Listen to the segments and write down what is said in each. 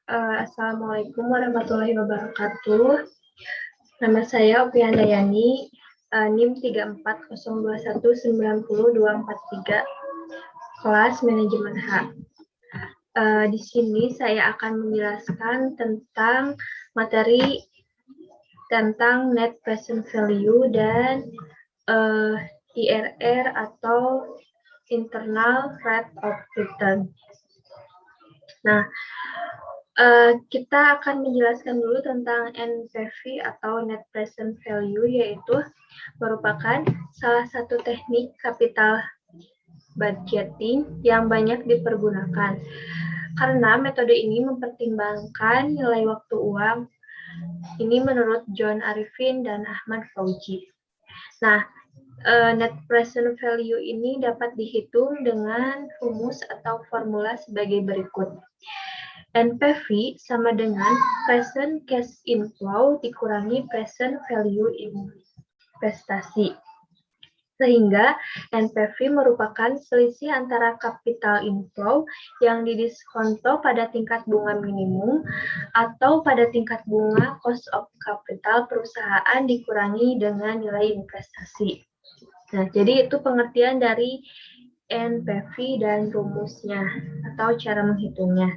Assalamualaikum warahmatullahi wabarakatuh. Nama saya Opi Handayani, NIM 3402190243, kelas manajemen H. Di sini saya akan menjelaskan tentang materi tentang net present value dan IRR atau internal rate of return. Nah, kita akan menjelaskan dulu tentang NPV atau Net Present Value, yaitu merupakan salah satu teknik capital budgeting yang banyak dipergunakan. Karena metode ini mempertimbangkan nilai waktu uang. Ini menurut John Arifin dan Ahmad Fauji. Nah, Net Present Value ini dapat dihitung dengan rumus atau formula sebagai berikut. NPV sama dengan present cash inflow dikurangi present value investasi. Sehingga NPV merupakan selisih antara capital inflow yang didiskonto pada tingkat bunga minimum atau pada tingkat bunga cost of capital perusahaan dikurangi dengan nilai investasi. Nah, jadi itu pengertian dari NPV dan rumusnya atau cara menghitungnya.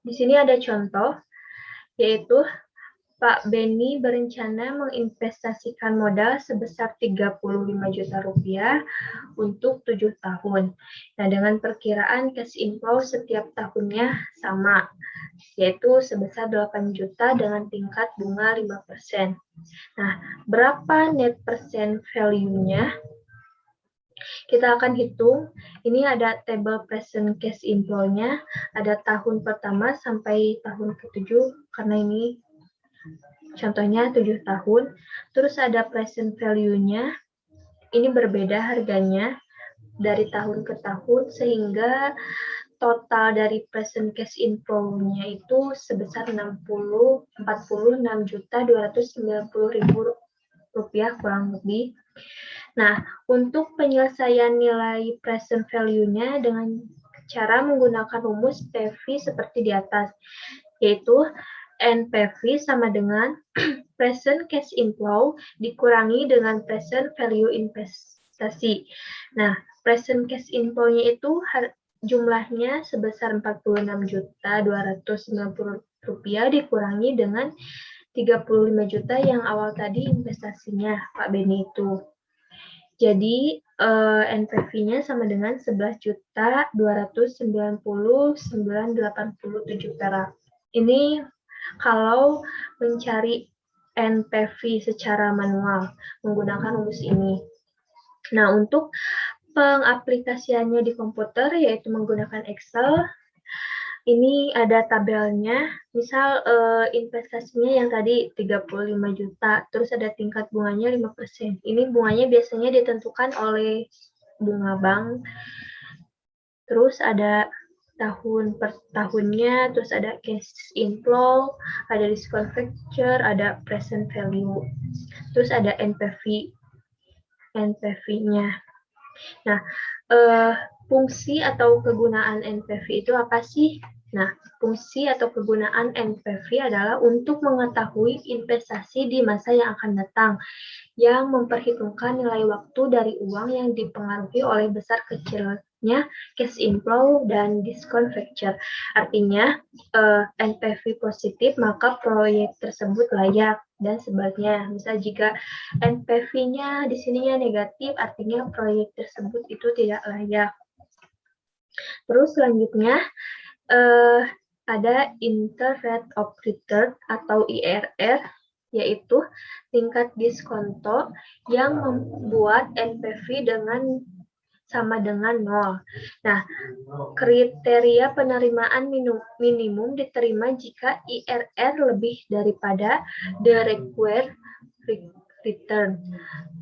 Di sini ada contoh, yaitu Pak Beni berencana menginvestasikan modal sebesar 35 juta rupiah untuk 7 tahun. Nah, dengan perkiraan cash inflow setiap tahunnya sama, yaitu sebesar 8 juta dengan tingkat bunga 5%. Nah, berapa net present value-nya? Kita akan hitung, ini ada table present cash inflow-nya, ada tahun pertama sampai tahun ke-7, karena ini contohnya 7 tahun, terus ada present value-nya, ini berbeda harganya dari tahun ke tahun, sehingga total dari present cash inflow-nya itu sebesar 46.290.000 rupiah kurang lebih. Nah, untuk penyelesaian nilai present value-nya dengan cara menggunakan rumus PV seperti di atas, yaitu NPV sama dengan present cash inflow dikurangi dengan present value investasi. Nah, present cash inflow-nya itu jumlahnya sebesar 46.290.000 rupiah dikurangi dengan 35 juta yang awal tadi investasinya Pak Beni itu. Jadi NPV-nya sama dengan 11.299.987 perak. Ini kalau mencari NPV secara manual menggunakan rumus ini. Nah, untuk pengaplikasiannya di komputer yaitu menggunakan Excel. Ini ada tabelnya, misal investasinya yang tadi 35 juta, terus ada tingkat bunganya 5%. Ini bunganya biasanya ditentukan oleh bunga bank, terus ada tahun per tahunnya, terus ada cash inflow, ada discount factor, ada present value, terus ada NPV-nya. Nah, fungsi atau kegunaan NPV itu apa sih? Nah, fungsi atau kegunaan NPV adalah untuk mengetahui investasi di masa yang akan datang, yang memperhitungkan nilai waktu dari uang yang dipengaruhi oleh besar kecilnya cash inflow dan discount factor. Artinya, NPV positif, maka proyek tersebut layak, dan sebaliknya. Misal jika NPV-nya di sininya negatif, artinya proyek tersebut itu tidak layak. Terus selanjutnya ada internal rate of return atau IRR, yaitu tingkat diskonto yang membuat NPV sama dengan 0. Nah, kriteria penerimaan minimum diterima jika IRR lebih daripada the required return.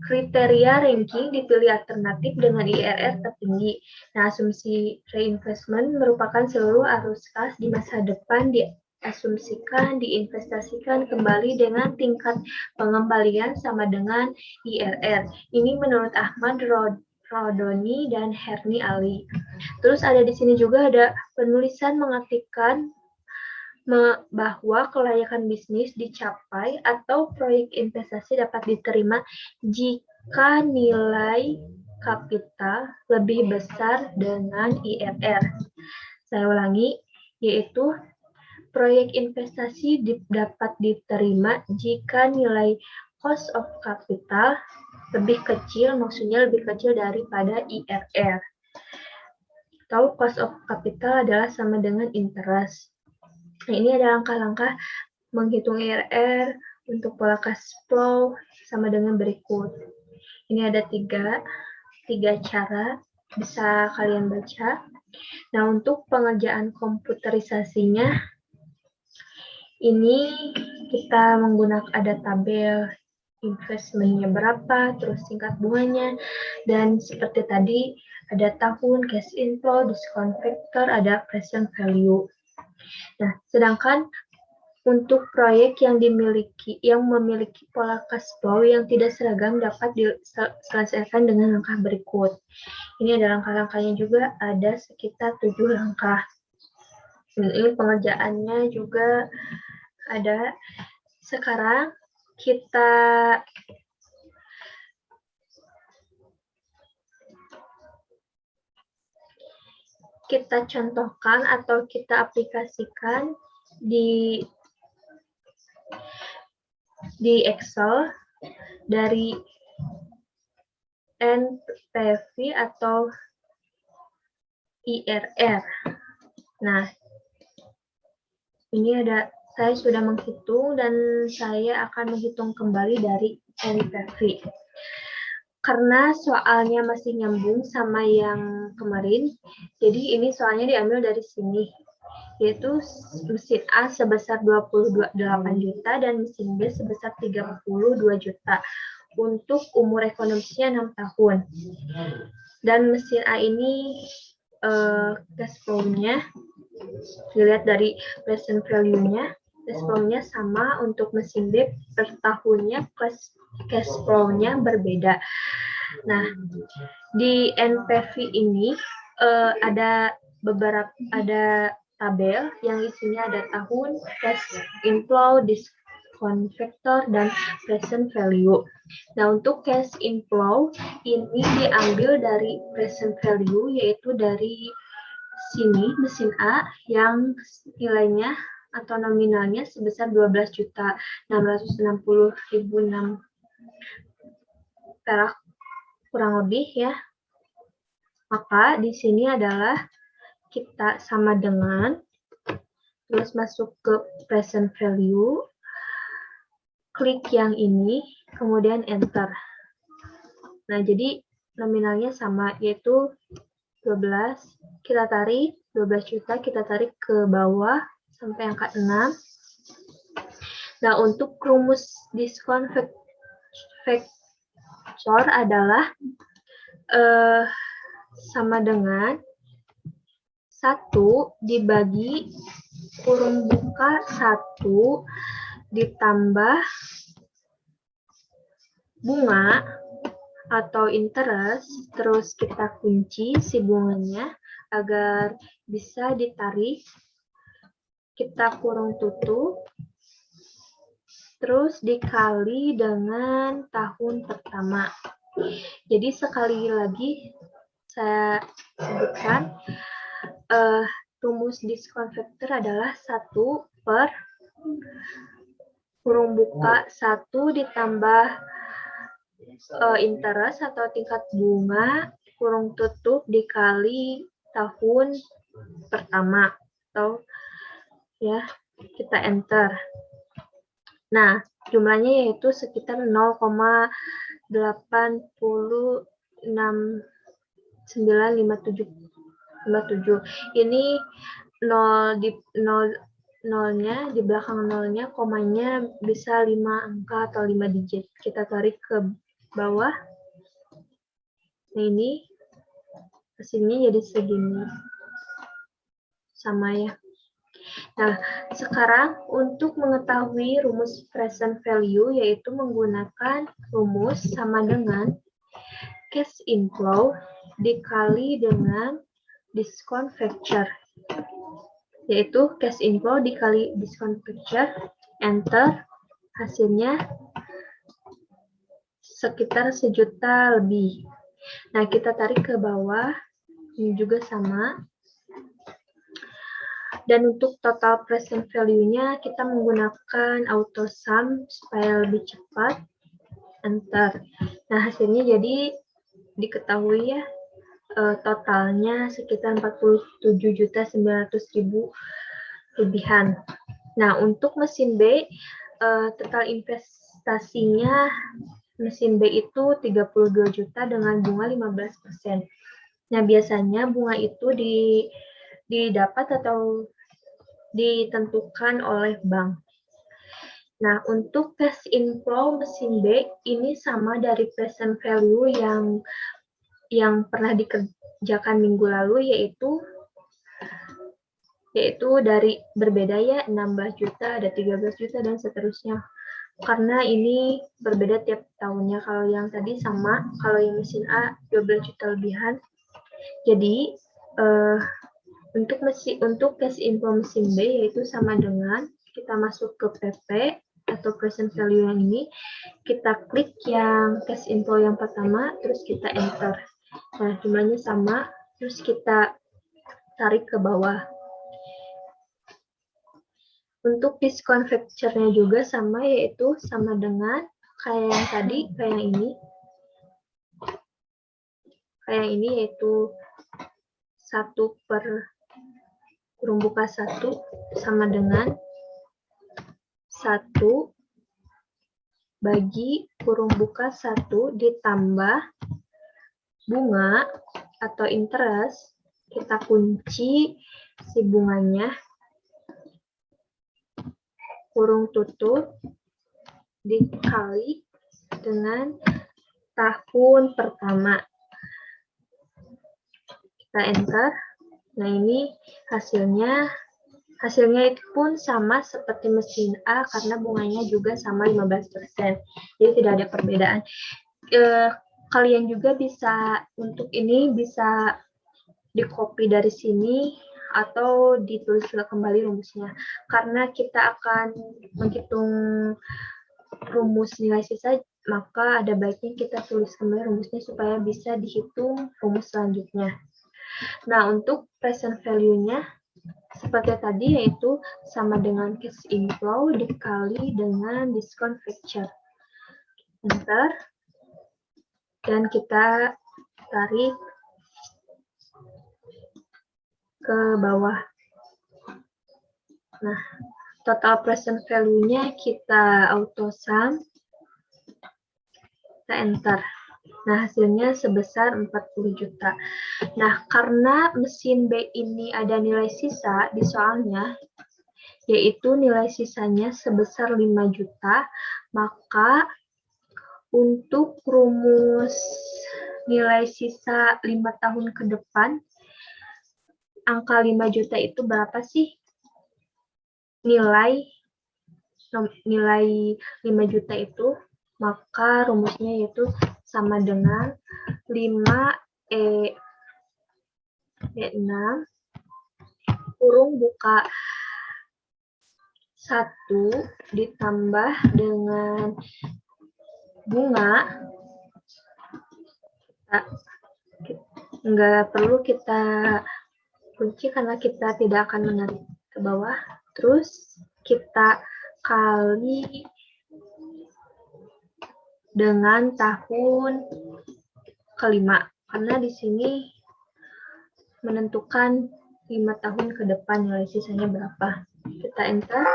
Kriteria ranking dipilih alternatif dengan IRR tertinggi. Nah, asumsi reinvestment merupakan seluruh arus kas di masa depan diasumsikan diinvestasikan kembali dengan tingkat pengembalian sama dengan IRR. Ini menurut Ahmad Rodoni dan Herni Ali. Terus ada di sini juga ada penulisan mengartikan bahwa kelayakan bisnis dicapai atau proyek investasi dapat diterima jika nilai kapital lebih besar dengan IRR. Saya ulangi, yaitu proyek investasi dapat diterima jika nilai cost of capital lebih kecil, maksudnya lebih kecil daripada IRR. Atau cost of capital adalah sama dengan interest. Nah, ini ada langkah-langkah menghitung IRR untuk pola cash flow sama dengan berikut. Ini ada tiga cara, bisa kalian baca. Nah, untuk pengerjaan komputerisasinya, ini kita menggunakan ada tabel investmentnya berapa, terus tingkat bunganya, dan seperti tadi ada tahun, cash inflow, discount factor, ada present value. Nah, sedangkan untuk proyek yang memiliki pola cash flow yang tidak seragam dapat diselesaikan dengan langkah berikut. Ini ada langkah-langkahnya juga, ada sekitar 7 langkah. Ini pengerjaannya juga ada. Sekarang kita contohkan atau kita aplikasikan di Excel dari NPV atau IRR. Nah, ini saya sudah menghitung dan saya akan menghitung kembali dari NPV. Karena soalnya masih nyambung sama yang kemarin, jadi ini soalnya diambil dari sini, yaitu mesin A sebesar 28 juta dan mesin B sebesar 32 juta untuk umur ekonomisnya 6 tahun. Dan mesin A ini cash flow-nya dilihat dari present value-nya, cash flow-nya sama. Untuk mesin B per tahunnya cash flow-nya berbeda. Nah, di NPV ini ada tabel yang isinya ada tahun, cash inflow, discount factor, dan present value. Nah, untuk cash inflow ini diambil dari present value, yaitu dari sini mesin A yang nilainya atau nominalnya sebesar 12.660.006 perak kurang lebih ya. Maka di sini adalah kita sama dengan, terus masuk ke present value, klik yang ini, kemudian enter. Nah, jadi nominalnya sama, yaitu 12, kita tarik 12 juta, kita tarik ke bawah sampai angka 6. Nah, untuk rumus discount factor adalah sama dengan 1 dibagi kurung buka 1 ditambah bunga atau interest, terus kita kunci si bunganya agar bisa ditarik, kita kurung tutup, terus dikali dengan tahun pertama. Jadi sekali lagi saya sebutkan, rumus discount factor adalah 1 per kurung buka 1 ditambah interest atau tingkat bunga kurung tutup dikali tahun pertama, atau ya kita enter. Nah, jumlahnya yaitu sekitar 0,86957. Ini 0 di 0 nolnya, di belakang nolnya komanya bisa 5 angka atau 5 digit. Kita tarik ke bawah. Nah, ini hasilnya jadi segini. Sama ya. Nah, sekarang untuk mengetahui rumus present value, yaitu menggunakan rumus sama dengan cash inflow dikali dengan diskon factor, yaitu cash inflow dikali diskon factor, enter, hasilnya sekitar 1 juta lebih. Nah, kita tarik ke bawah, ini juga sama. Dan untuk total present value-nya kita menggunakan auto sum supaya lebih cepat. Enter. Nah, hasilnya jadi diketahui ya, totalnya sekitar 47.900.000 lebihan. Nah, untuk mesin B, total investasinya mesin B itu 32 juta dengan bunga 15%. Nah, biasanya bunga itu didapat atau ditentukan oleh bank. Nah, untuk cash inflow mesin B ini sama dari present value yang pernah dikerjakan minggu lalu, yaitu dari berbeda ya, 16 juta, ada 13 juta, dan seterusnya. Karena ini berbeda tiap tahunnya. Kalau yang tadi sama, kalau yang mesin A 12 juta lebihan. Jadi, untuk cash inflow mesin B yaitu sama dengan kita masuk ke PP atau present value yang ini, kita klik yang cash inflow yang pertama, terus kita enter. Nah, jumlahnya sama, terus kita tarik ke bawah. Untuk diskon factor-nya juga sama, yaitu sama dengan kayak yang tadi, kayak yang ini. Kayak yang ini yaitu 1 per kurung buka 1 sama dengan 1 bagi kurung buka 1 ditambah bunga atau interest, kita kunci si bunganya, kurung tutup, dikali dengan tahun pertama. Kita enter. Nah, ini hasilnya itu pun sama seperti mesin A karena bunganya juga sama 15%. Jadi tidak ada perbedaan. Kalian juga bisa, untuk ini bisa di-copy dari sini atau ditulis kembali rumusnya. Karena kita akan menghitung rumus nilai sisa, maka ada baiknya kita tulis kembali rumusnya supaya bisa dihitung rumus selanjutnya. Nah, untuk present value-nya seperti tadi, yaitu sama dengan cash inflow dikali dengan diskon factor. Enter. Dan kita tarik ke bawah. Nah, total present value-nya kita auto sum, kita enter. Nah, hasilnya sebesar 40 juta. Nah, karena mesin B ini ada nilai sisa di soalnya, yaitu nilai sisanya sebesar 5 juta, maka untuk rumus nilai sisa 5 tahun ke depan, angka 5 juta itu berapa sih? Nilai 5 juta itu, maka rumusnya yaitu sama dengan 5E6 kurung buka 1 ditambah dengan bunga, nggak perlu kita kunci karena kita tidak akan menarik ke bawah, terus kita kali dengan tahun kelima, karena di sini menentukan 5 tahun ke depan nilai sisanya berapa. Kita enter.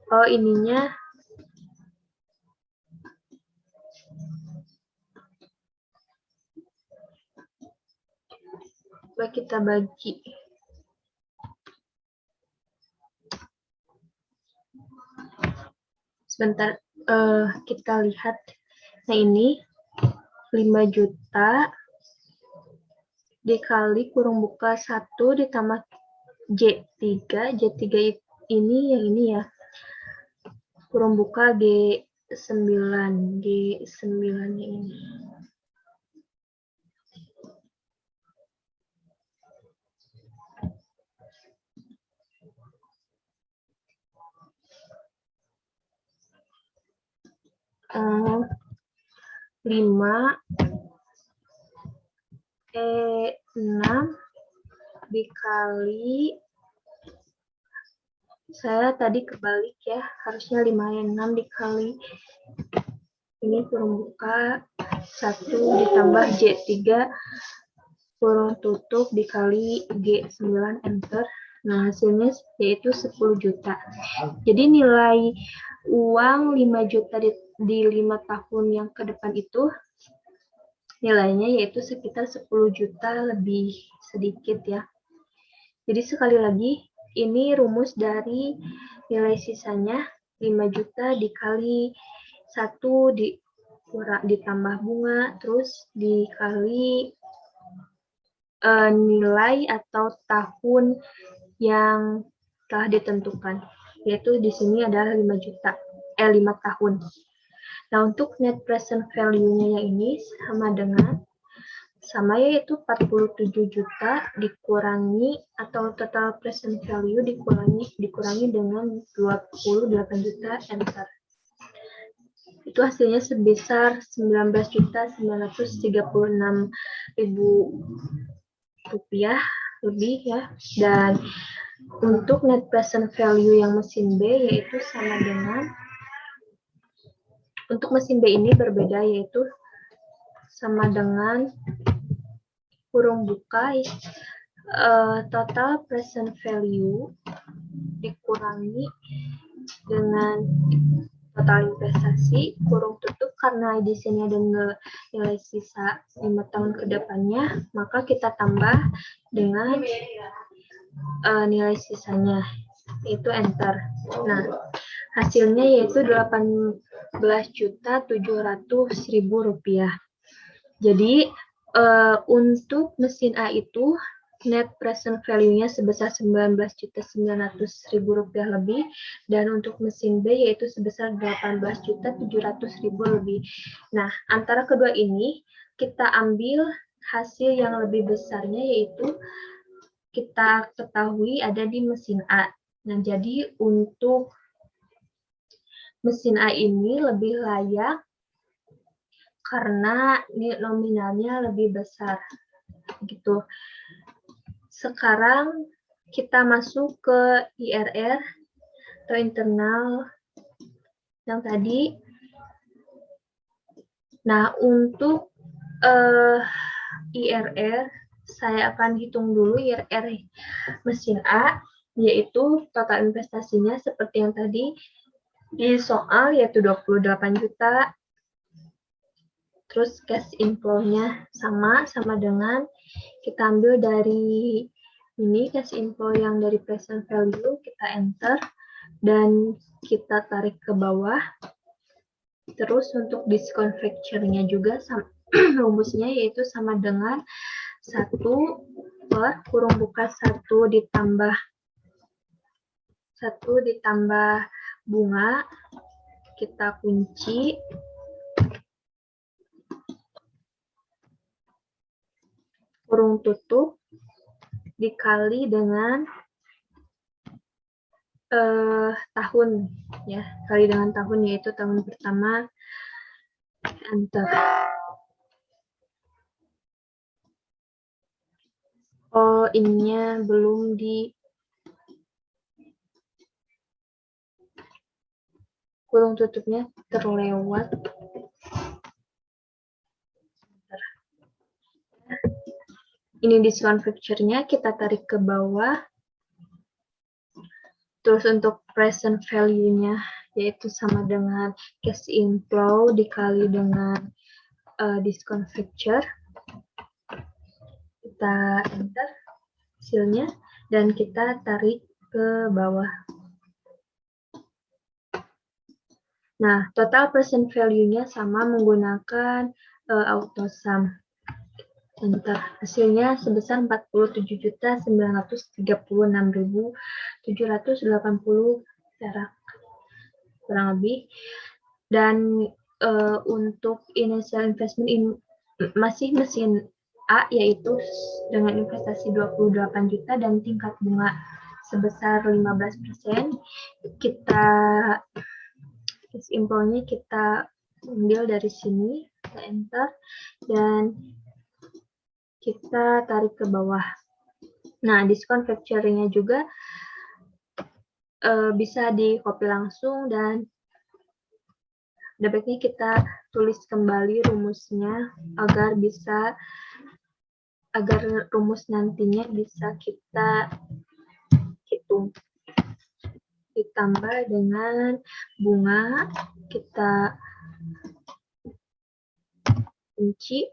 Oh, ininya coba kita bagi. Sebentar, kita lihat. Nah, ini 5 juta dikali kurung buka 1 ditambah J3 ini yang ini ya. Kurung buka G 9, G9 ini. Uh, 5 E6 dikali, saya tadi kebalik ya, harusnya 5E6 dikali, ini kurung buka 1 ditambah J3 kurung tutup dikali G9 enter. Nah, hasilnya yaitu 10 juta. Jadi nilai uang 5 juta di 5 tahun yang ke depan itu nilainya yaitu sekitar 10 juta lebih sedikit ya. Jadi sekali lagi, ini rumus dari nilai sisanya 5 juta dikali 1 ditambah bunga, terus dikali nilai atau tahun yang telah ditentukan. Yaitu di sini adalah 5 tahun. Nah, untuk net present value-nya yang ini sama yaitu 47 juta dikurangi atau total present value dikurangi dengan 28 juta enter. Itu hasilnya sebesar 19.936.000 rupiah lebih ya. Dan untuk net present value yang mesin B yaitu sama dengan, untuk mesin B ini berbeda yaitu sama dengan kurung buka total present value dikurangi dengan total investasi kurung tutup, karena di sini ada nilai sisa 5 tahun ke depannya, maka kita tambah dengan nilai sisanya, yaitu enter. Nah, hasilnya yaitu 18.700.000 rupiah. Jadi untuk mesin A itu net present value-nya sebesar 19.900.000 rupiah lebih, dan untuk mesin B yaitu sebesar 18.700.000 lebih. Nah, antara kedua ini kita ambil hasil yang lebih besarnya, yaitu kita ketahui ada di mesin A. Nah, jadi untuk mesin A ini lebih layak karena nominalnya lebih besar gitu. Sekarang kita masuk ke IRR atau internal yang tadi. Nah, untuk IRR saya akan hitung dulu IRR mesin A, yaitu total investasinya seperti yang tadi di soal, yaitu 28 juta. Terus cash inflow-nya sama dengan kita ambil dari ini cash inflow yang dari present value, kita enter dan kita tarik ke bawah. Terus untuk discount factor-nya juga rumusnya yaitu sama dengan 1 per kurung buka 1 ditambah bunga, kita kunci kurung tutup dikali dengan tahun ya, kali dengan tahun, yaitu tahun pertama, enter. Oh, ininya belum di kurung tutupnya terlewat. Ini discount factor-nya kita tarik ke bawah. Terus untuk present value-nya yaitu sama dengan cash inflow dikali dengan discount factor. Kita enter hasilnya dan kita tarik ke bawah. Nah, total present value-nya sama menggunakan auto sum. Enter. Hasilnya sebesar 47.936.780 perak kurang lebih. Dan untuk initial investment masih mesin A, yaitu dengan investasi 28 juta dan tingkat bunga sebesar 15%. Kita infonya kita ambil dari sini, kita enter, dan kita tarik ke bawah. Nah, diskon factoring-nya juga bisa di copy langsung, dan baiknya kita tulis kembali rumusnya agar rumus nantinya bisa kita hitung. Ditambah dengan bunga, kita kunci,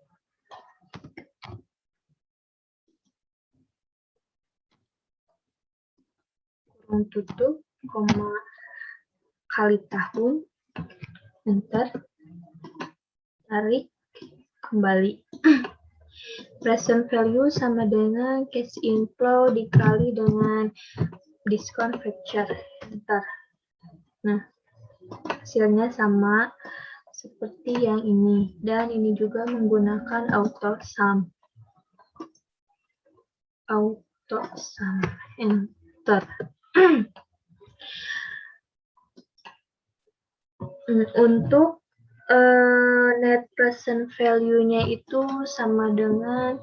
kurung tutup, koma, kali tahun, enter, tarik, kembali. Present value sama dengan cash inflow dikali dengan diskon factor, enter. Nah, hasilnya sama seperti yang ini, dan ini juga menggunakan auto sum. Auto sum, enter. Untuk net present value-nya itu sama dengan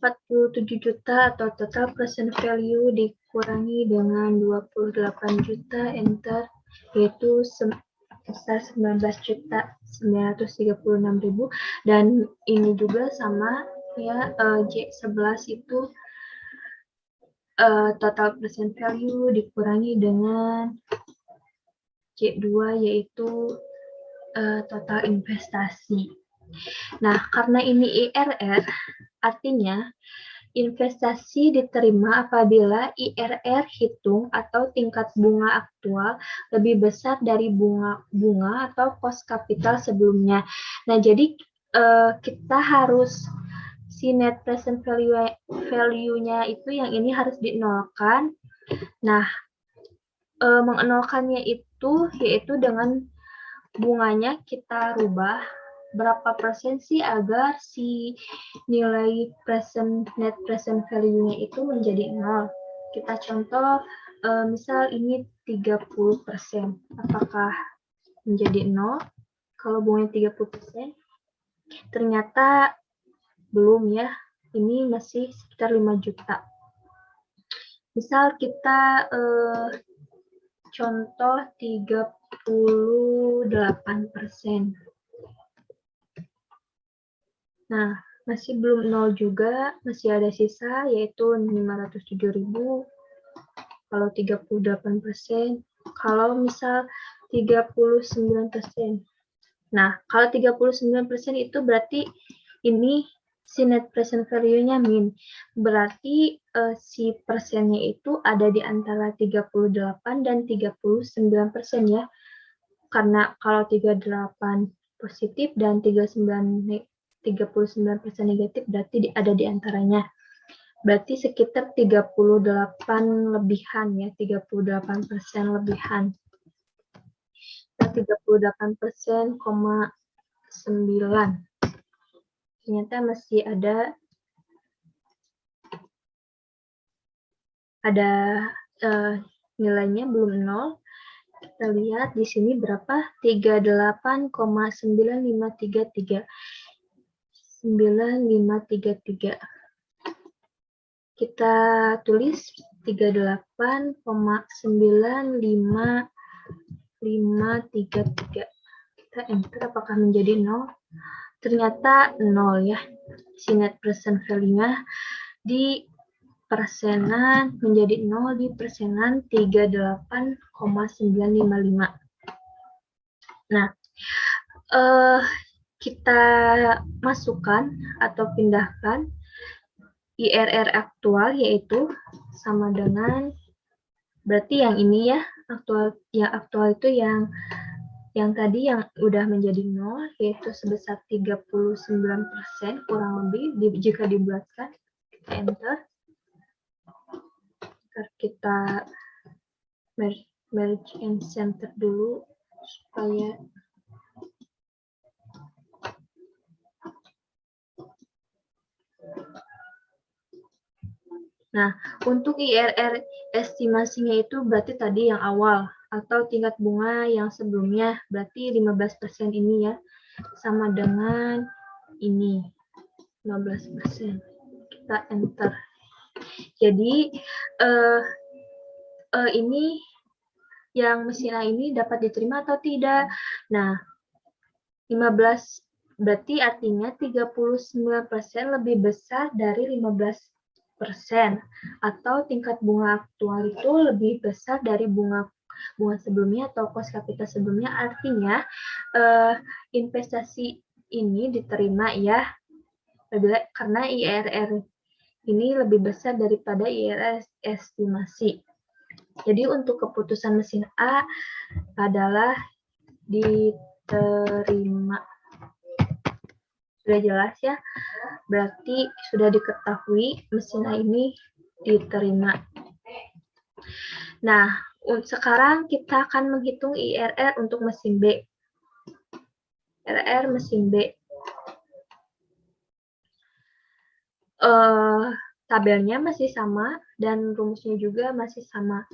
47 juta atau total present value dikurangi dengan 28 juta, enter, yaitu sebesar 19.936.000, dan ini juga sama ya, J11 itu total present value dikurangi dengan J2, yaitu total investasi. Nah, karena ini IRR, artinya investasi diterima apabila IRR hitung atau tingkat bunga aktual lebih besar dari bunga atau cost capital sebelumnya. Nah, jadi kita harus si net present value-nya itu yang ini harus dinolkan. Nah, mengenolkannya itu yaitu dengan bunganya kita rubah berapa persen sih agar si nilai net present value-nya itu menjadi 0. Kita contoh, misal ini 30%. Apakah menjadi 0? Kalau bunganya 30%, ternyata belum ya. Ini masih sekitar 5 juta. Misal kita contoh 38%. Nah, masih belum 0 juga, masih ada sisa, yaitu 507.000. Kalau 38%, kalau misal 39%. Nah, kalau 39% itu berarti ini si net present value-nya min. Berarti si persennya itu ada di antara 38 dan 39% ya. Karena kalau 38 positif dan 39% negatif, berarti ada di antaranya. Berarti sekitar 38 lebihan ya, 38% lebihan. 38%,9. Ternyata masih ada nilainya belum 0. Kita lihat di sini berapa? 38,9533. 9533. Kita tulis 38,95533. Kita enter, apakah menjadi 0? Ternyata 0 ya. Si net present value-nya di persenan menjadi 0 di persenan 38,955. Nah, kita masukkan atau pindahkan IRR aktual, yaitu sama dengan, berarti yang ini ya, aktual itu yang tadi yang udah menjadi 0, yaitu sebesar 39% kurang lebih jika dibulatkan. Kita enter. Kita merge and center dulu supaya Nah, untuk IRR estimasinya itu berarti tadi yang awal atau tingkat bunga yang sebelumnya, berarti 15% ini ya, sama dengan ini, 15%. Kita enter. Jadi, ini yang mesin A ini dapat diterima atau tidak. Nah, 15 berarti artinya 39% lebih besar dari 15%, atau tingkat bunga aktual itu lebih besar dari bunga sebelumnya atau cost capital sebelumnya. Artinya investasi ini diterima ya, karena IRR ini lebih besar daripada IRR estimasi. Jadi untuk keputusan mesin A adalah diterima. Sudah jelas ya? Berarti sudah diketahui mesin A ini diterima. Nah, sekarang kita akan menghitung IRR untuk mesin B. IRR mesin B. Tabelnya masih sama dan rumusnya juga masih sama,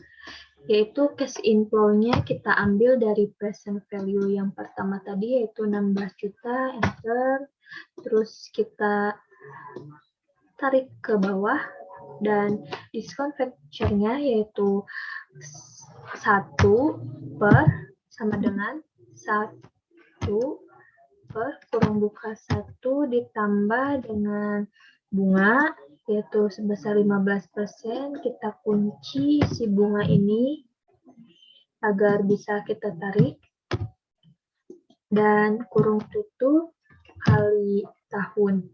yaitu cash inflow-nya kita ambil dari present value yang pertama tadi, yaitu 16 juta, enter, terus kita tarik ke bawah, dan discount factor-nya yaitu 1 per sama dengan 1 per kurang buka 1 ditambah dengan bunga yaitu sebesar 15%. Kita kunci si bunga ini agar bisa kita tarik, dan kurung tutup kali tahun,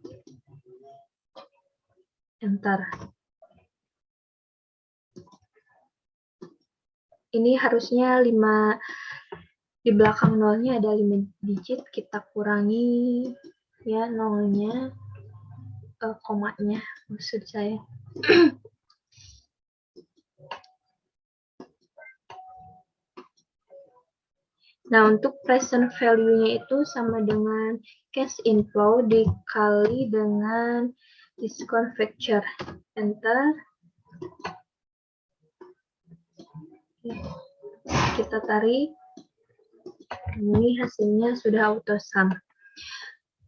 enter. Ini harusnya 5 di belakang nolnya ada 5 digit, kita kurangi ya nolnya, komanya maksud saya. Nah, untuk present value-nya itu sama dengan cash inflow dikali dengan discount factor, enter. Kita tarik, ini hasilnya sudah auto sum.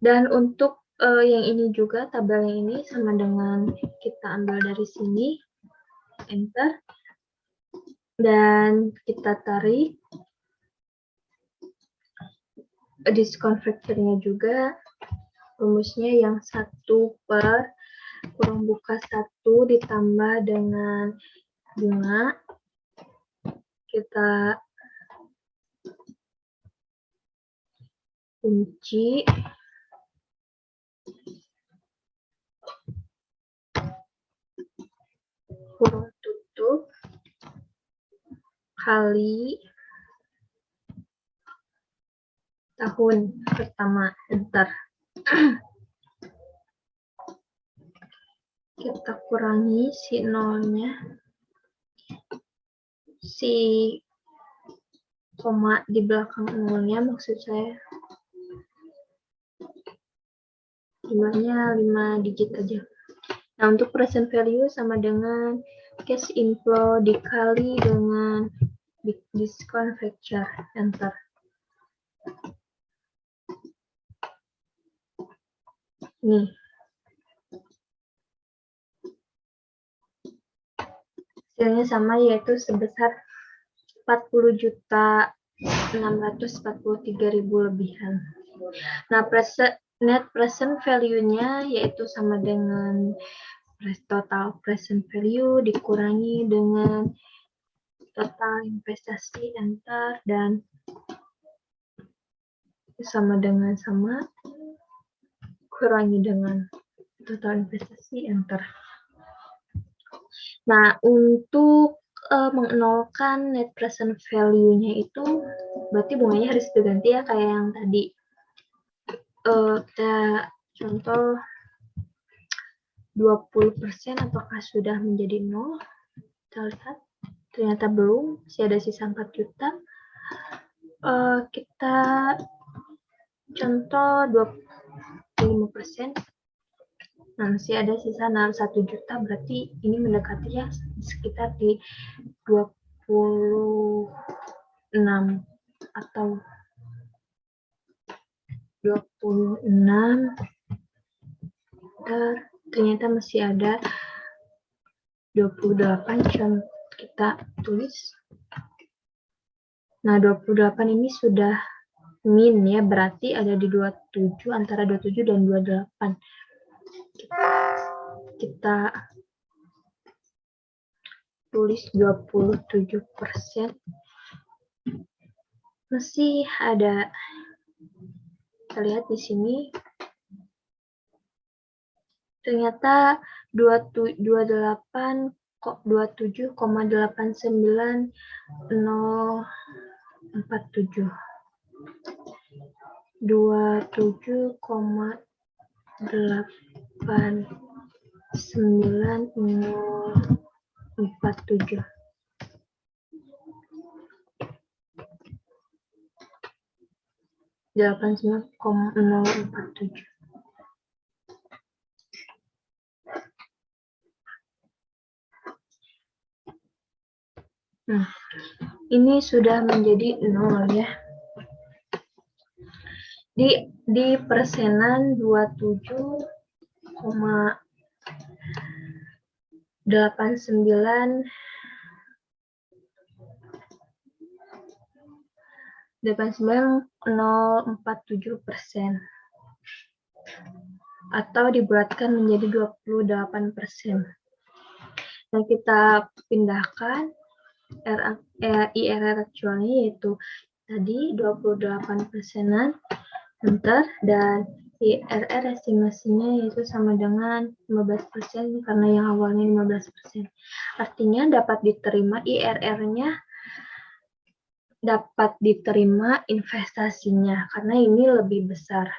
Dan untuk yang ini juga, tabel yang ini sama dengan kita ambil dari sini, enter, dan kita tarik discount factor-nya juga, rumusnya yang 1 per kurang buka 1 ditambah dengan bunga, kita kunci kurung tutup kali tahun pertama, enter. Kita kurangi si nolnya, si koma di belakang nolnya maksud saya, jumlahnya 5 digit aja. Nah, untuk present value sama dengan cash inflow dikali dengan discount factor, enter. Nih, hasilnya sama, yaitu sebesar 40.643.000 lebihan. Nah, net present value-nya yaitu sama dengan total present value dikurangi dengan total investasi, enter, dan sama dengan sama, kurangi dengan total investasi, enter. Nah, untuk mengenolkan net present value-nya itu berarti bunganya harus diganti ya, kayak yang tadi. Kita contoh 20% apakah sudah menjadi 0? Kita lihat, ternyata belum, masih ada sisa 4 juta. Kita contoh 25%, Nah, masih ada sisa 1 juta, berarti ini mendekati ya sekitar di 26 atau 26. Ternyata masih ada 28 yang kita tulis. Nah, 28 ini sudah min ya, berarti ada di 27, antara 27 dan 28. Kita tulis 27%. Masih ada, kita lihat di sini, ternyata 27,89047. 27,89047. Nah, ini sudah menjadi 0 ya. Di persenan 27,89,047%, atau dibulatkan menjadi 28%. Nah, kita pindahkan IRR aktualnya, yaitu tadi 28%-an enter, dan IRR estimasinya yaitu sama dengan 15%, karena yang awalnya 15%. Artinya dapat diterima IRR-nya, dapat diterima investasinya, karena ini lebih besar.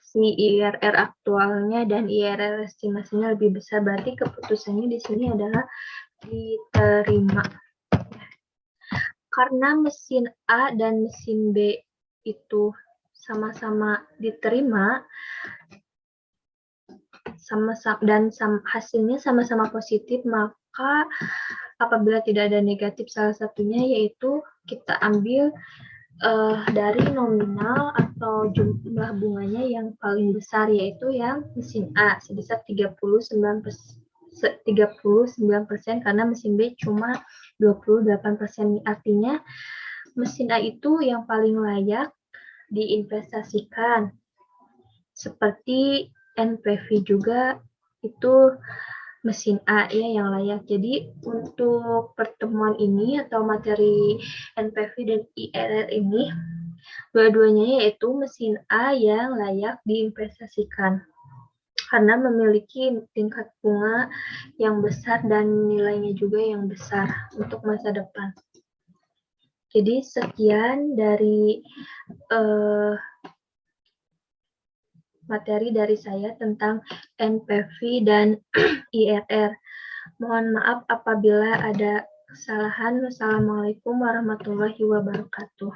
Si IRR aktualnya dan IRR estimasinya lebih besar, berarti keputusannya di sini adalah diterima. Karena mesin A dan mesin B itu sama-sama diterima, dan hasilnya sama-sama positif, maka apabila tidak ada negatif salah satunya, yaitu kita ambil dari nominal atau jumlah bunganya yang paling besar, yaitu yang mesin A sebesar 39%, karena mesin B cuma 28%. Artinya mesin A itu yang paling layak diinvestasikan. Seperti NPV juga itu mesin A ya yang layak. Jadi untuk pertemuan ini atau materi NPV dan IRR ini, dua-duanya yaitu mesin A yang layak diinvestasikan karena memiliki tingkat bunga yang besar dan nilainya juga yang besar untuk masa depan. Jadi sekian dari materi dari saya tentang NPV dan IRR. Mohon maaf apabila ada kesalahan. Wassalamualaikum warahmatullahi wabarakatuh.